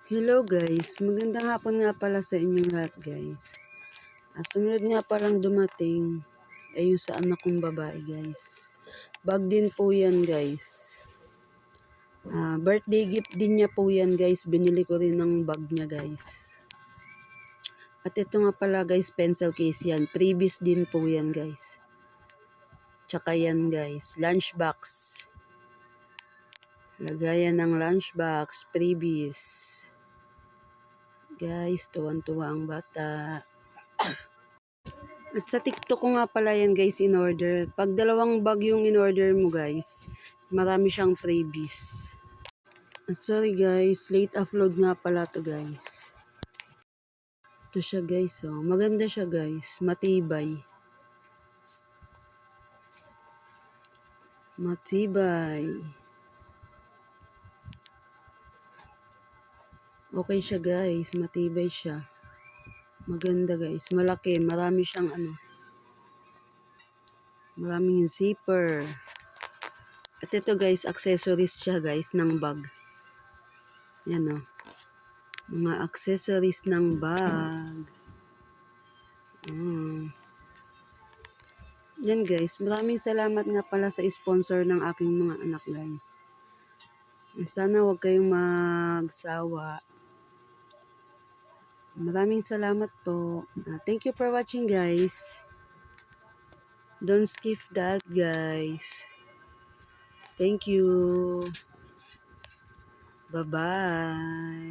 Hello guys, magandang hapon nga pala sa inyong lahat guys. Sumunod nga palang dumating ay yung sa anak kong babae guys. Bag din po yan guys. Birthday gift din niya po yan guys. Binili ko rin ng bag niya guys. At ito nga pala guys, pencil case yan. Freebies din po yan guys. Tsaka yan guys, lunchbox. Lagayan ng lunchbox, freebies. Guys, tuwan-tuwa ang bata. At sa TikTok ko nga pala yan guys in-order. Pag dalawang bag yung in-order mo guys, marami siyang freebies. At sorry guys, late upload nga pala to guys. Ito siya guys, oh. Maganda siya guys, matibay. Matibay. Okay siya guys, matibay siya. Maganda guys, malaki, marami siyang maraming zipper. At ito guys, accessories siya guys ng bag. Yan o. Mga accessories ng bag. Yan guys, maraming salamat nga pala sa sponsor ng aking mga anak guys. Sana huwag kayong magsawa. Maraming salamat po. Thank you for watching guys. Don't skip that guys. Thank you. Bye-bye.